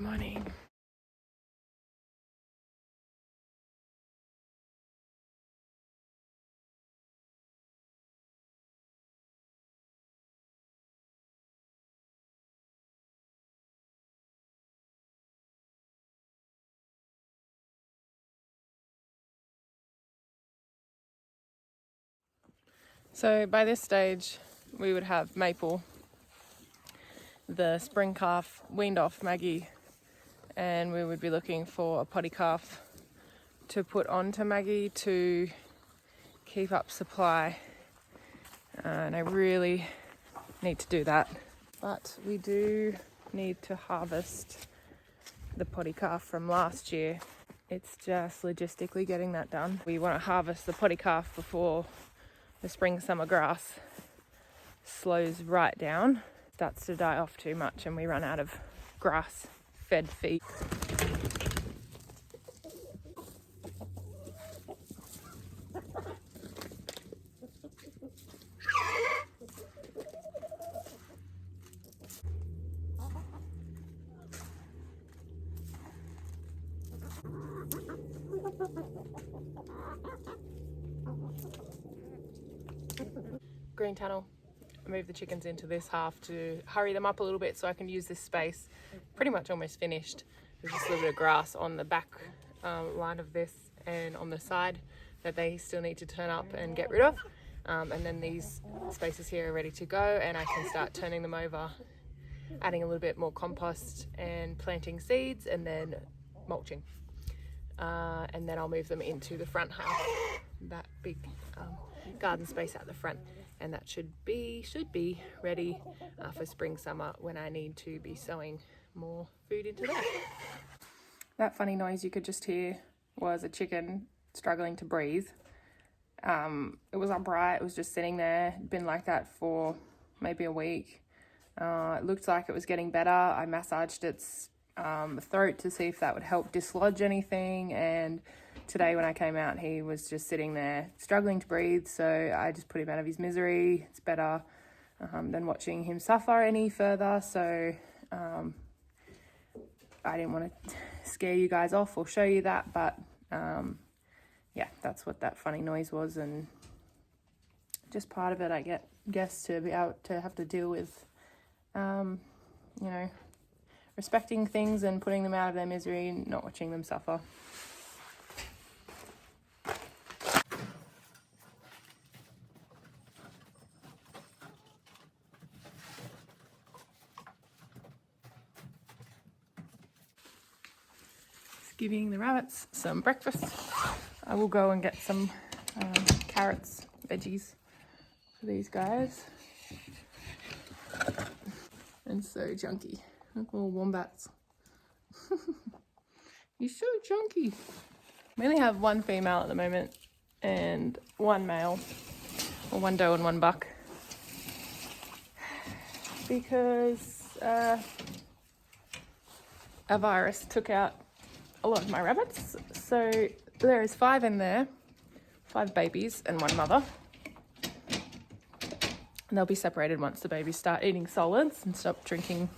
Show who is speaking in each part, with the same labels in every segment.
Speaker 1: Good morning. So by this stage, we would have Maple, the spring calf, weaned off Maggie, and we would be looking for a potty calf to put onto Maggie to keep up supply. And I really need to do that. But we do need to harvest the potty calf from last year. It's just logistically getting that done. We want to harvest the potty calf before the spring summer grass slows right down, starts to die off too much, and we run out of grass fed feed. Green tunnel. I moved the chickens into this half to hurry them up a little bit so I can use this space. Pretty much almost finished. There's just a little bit of grass on the back line of this and on the side that they still need to turn up and get rid of. And then these spaces here are ready to go, and I can start turning them over, adding a little bit more compost and planting seeds, and then mulching. And then I'll move them into the front half, that big garden space at the front, and that should be ready for spring summer when I need to be sowing more food into that. That funny noise you could just hear was a chicken struggling to breathe. It was upright, it was just sitting there, it'd been like that for maybe a week. It looked like it was getting better. I massaged its throat to see if that would help dislodge anything, and today when I came out he was just sitting there struggling to breathe, so I just put him out of his misery. It's better than watching him suffer any further, so I didn't want to scare you guys off or show you that, but yeah, that's what that funny noise was, and just part of it, I guess, to be able to have to deal with respecting things and putting them out of their misery and not watching them suffer. Just giving the rabbits some breakfast. I will go and get some carrots, veggies for these guys. And so chunky. Look, little wombats. You're so chunky. We only have one female at the moment and one male, or one doe and one buck, because a virus took out a lot of my rabbits. So there is 5 in there, 5 babies and 1 mother. And they'll be separated once the babies start eating solids and stop drinking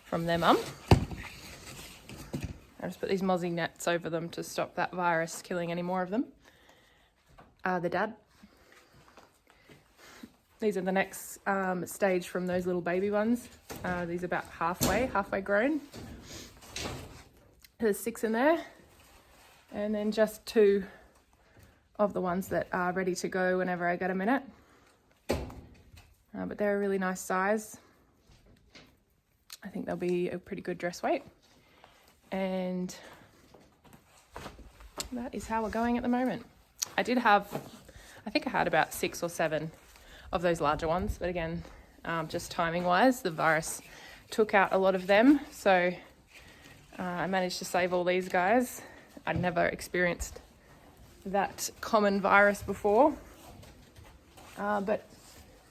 Speaker 1: from their mum. I just put these mozzie nets over them to stop that virus killing any more of them. The dad. These are the next stage from those little baby ones. These are about halfway grown. There's 6 in there. And then just 2 of the ones that are ready to go whenever I get a minute. But they're a really nice size. I think they'll be a pretty good dress weight. And that is how we're going at the moment. I think I had about 6 or 7 of those larger ones, but again, just timing wise, the virus took out a lot of them. So I managed to save all these guys. I'd never experienced that common virus before. But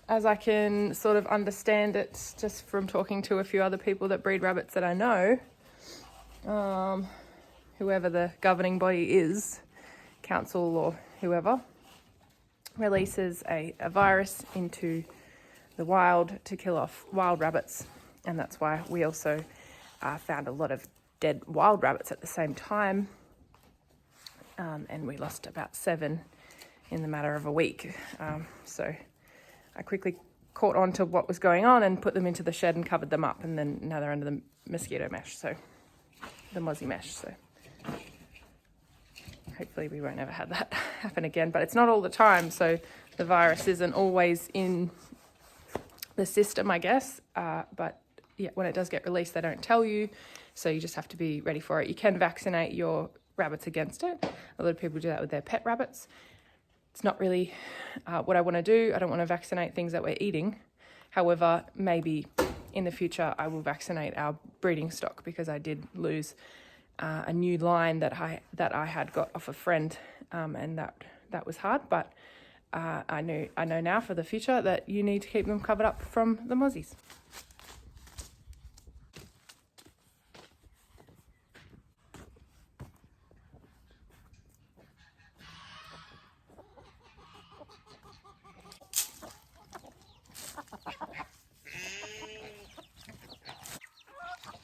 Speaker 1: as I can sort of understand it just from talking to a few other people that breed rabbits that I know, whoever the governing body is, council or whoever, releases a virus into the wild to kill off wild rabbits, and that's why we also found a lot of dead wild rabbits at the same time, and we lost about 7 in the matter of a week. So I quickly caught on to what was going on and put them into the shed and covered them up, and then now they're under the mosquito mesh, so the mozzie mesh. So hopefully we won't ever have that happen again, but it's not all the time, so the virus isn't always in the system, I guess. But yeah, when it does get released, they don't tell you, so you just have to be ready for it. You can vaccinate your rabbits against it. A lot of people do that with their pet rabbits. It's not really what I want to do. I don't want to vaccinate things that we're eating. However, maybe in the future I will vaccinate our breeding stock, because I did lose a new line that I had got off a friend, and that was hard. But I know now for the future that you need to keep them covered up from the mozzies.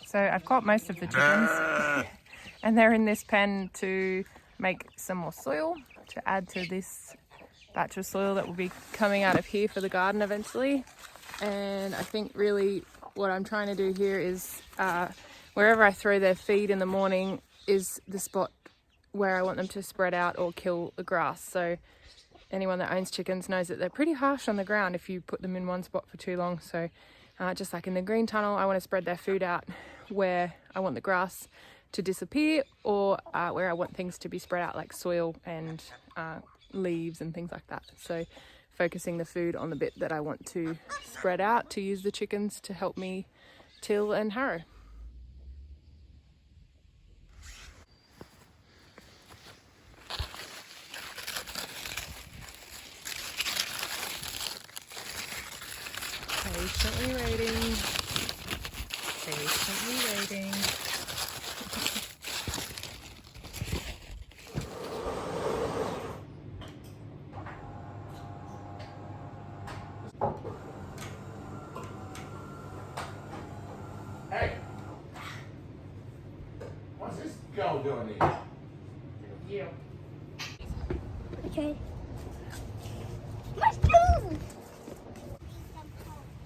Speaker 1: So I've caught most of the chickens and they're in this pen to make some more soil to add to this batch of soil that will be coming out of here for the garden eventually. And I think really what I'm trying to do here is wherever I throw their feed in the morning is the spot where I want them to spread out or kill the grass. So anyone that owns chickens knows that they're pretty harsh on the ground if you put them in one spot for too long. So just like in the green tunnel, I want to spread their food out where I want the grass to disappear, or where I want things to be spread out, like soil and leaves and things like that. So focusing the food on the bit that I want to spread out to use the chickens to help me till and harrow. Patiently waiting. Patiently waiting.
Speaker 2: Hey! What's this girl doing here?
Speaker 1: You.
Speaker 3: Okay. My spoon!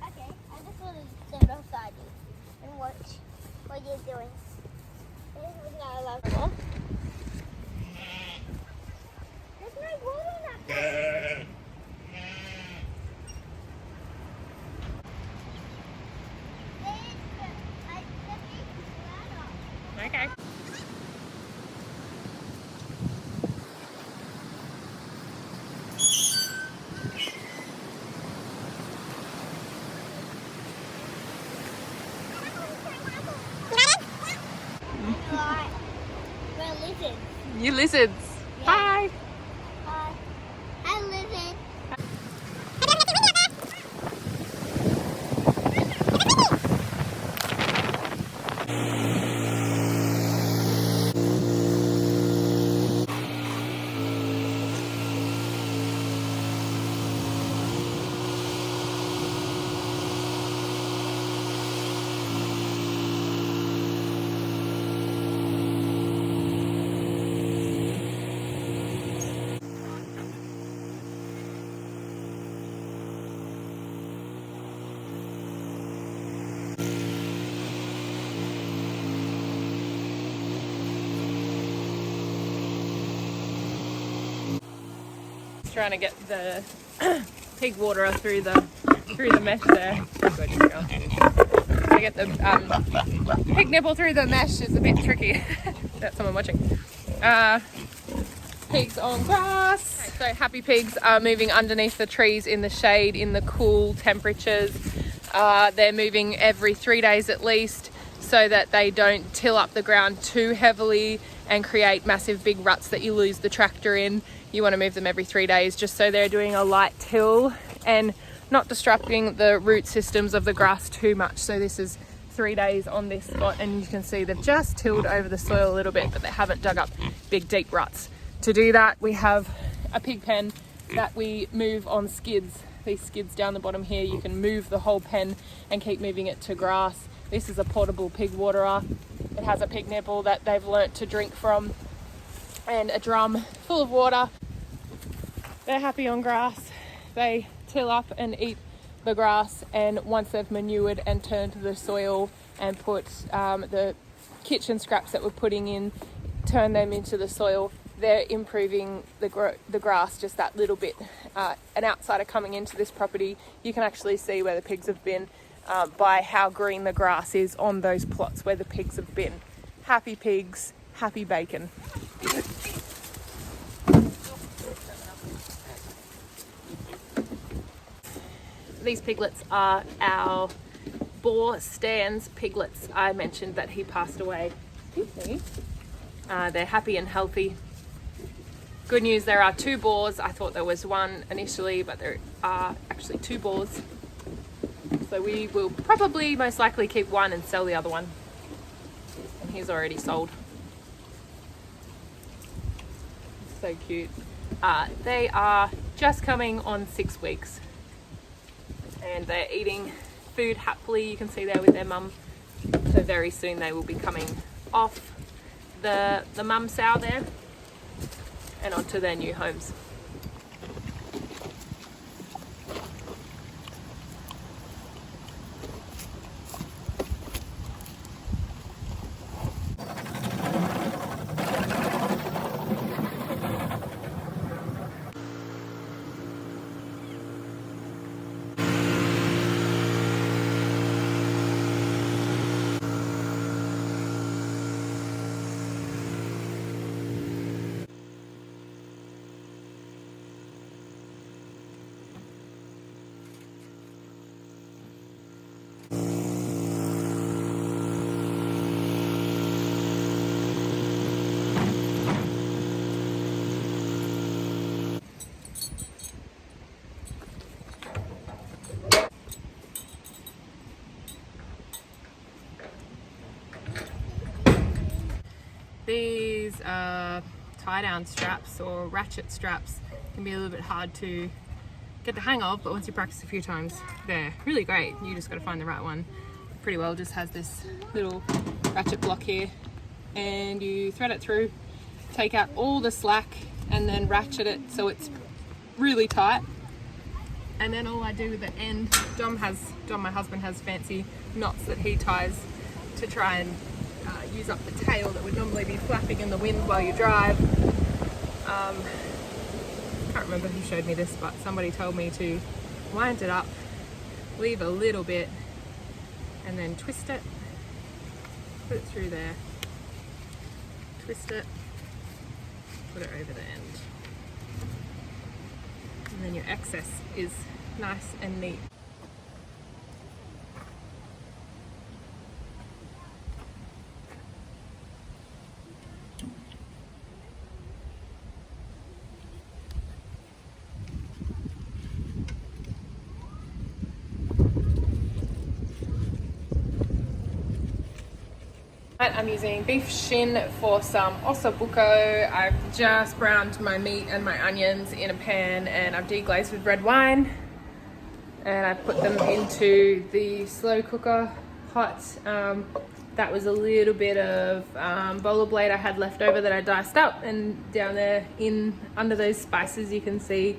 Speaker 3: Okay, I just want to stand outside you and watch what you're doing. This is not allowed to. There's no water in that.
Speaker 1: Okay.
Speaker 3: We're lizards.
Speaker 1: You lizards.
Speaker 3: Yeah.
Speaker 1: Bye.
Speaker 3: Hi, lizard.
Speaker 1: Trying to get the pig waterer through the mesh there. Good girl. To get the pig nipple through the mesh is a bit tricky. That's someone watching. Pigs on grass. Okay, so happy pigs are moving underneath the trees in the shade in the cool temperatures. They're moving every 3 days at least, so that they don't till up the ground too heavily and create massive big ruts that you lose the tractor in. You want to move them every 3 days just so they're doing a light till and not disrupting the root systems of the grass too much. So this is 3 days on this spot, and you can see they've just tilled over the soil a little bit, but they haven't dug up big deep ruts. To do that, we have a pig pen that we move on skids. These skids down the bottom here, you can move the whole pen and keep moving it to grass. This is a portable pig waterer. It has a pig nipple that they've learnt to drink from and a drum full of water. They're happy on grass. They till up and eat the grass, and once they've manured and turned the soil and put the kitchen scraps that we're putting in, turn them into the soil, they're improving the grass just that little bit. An outsider coming into this property, you can actually see where the pigs have been by how green the grass is on those plots where the pigs have been. Happy pigs, happy bacon. These piglets are our boar Stan's piglets. I mentioned that he passed away. Excuse me. They're happy and healthy. Good news, there are 2 boars. I thought there was 1 initially, but there are actually 2 boars. So we will probably most likely keep 1 and sell the other one. And he's already sold. So cute. They are just coming on 6 weeks. And they're eating food happily. You can see there with their mum. So very soon they will be coming off the mum sow there and onto their new homes. These tie-down straps or ratchet straps can be a little bit hard to get the hang of, but once you practice a few times, they're really great. You just got to find the right one. Pretty well just has this little ratchet block here, and you thread it through, take out all the slack, and then ratchet it so it's really tight. And then all I do with the end, Dom, my husband, has fancy knots that he ties to try and use up the tail that would normally be flapping in the wind while you drive. Can't remember who showed me this, but somebody told me to wind it up, leave a little bit, and then twist it, put it through there, twist it, put it over the end, and then your excess is nice and neat. I'm using beef shin for some ossobuco. I've just browned my meat and my onions in a pan, and I've deglazed with red wine, and I put them into the slow cooker hot. That was a little bit of bowler blade I had left over that I diced up, and down there under those spices you can see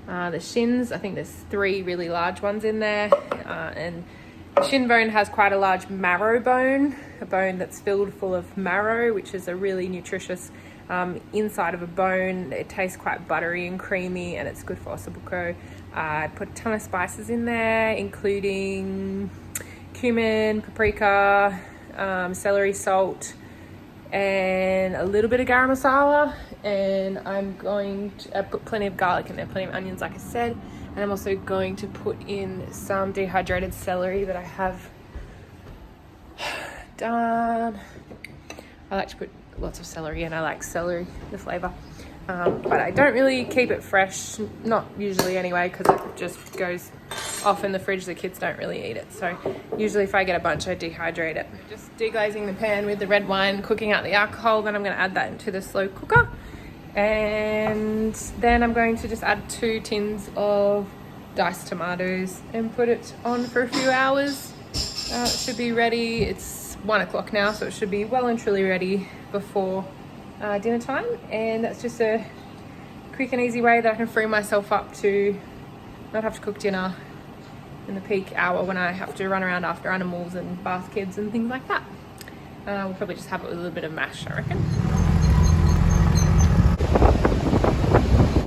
Speaker 1: the shins. I think there's 3 really large ones in there, and the shin bone has quite a large marrow bone, a bone that's filled full of marrow, which is a really nutritious inside of a bone. It tastes quite buttery and creamy, and it's good for ossobuco. I put a ton of spices in there, including cumin, paprika, celery salt, and a little bit of garam masala. And I'm going to put plenty of garlic in there, plenty of onions, like I said. And I'm also going to put in some dehydrated celery that I have done. I like to put lots of celery in. I like celery, the flavour. But I don't really keep it fresh, not usually anyway, because it just goes off in the fridge. The kids don't really eat it. So usually if I get a bunch, I dehydrate it. Just deglazing the pan with the red wine, cooking out the alcohol. Then I'm going to add that into the slow cooker. And then I'm going to just add 2 tins of diced tomatoes and put it on for a few hours. It should be ready. It's 1 o'clock now, so it should be well and truly ready before dinner time. And that's just a quick and easy way that I can free myself up to not have to cook dinner in the peak hour when I have to run around after animals and bath kids and things like that. We'll probably just have it with a little bit of mash, I reckon.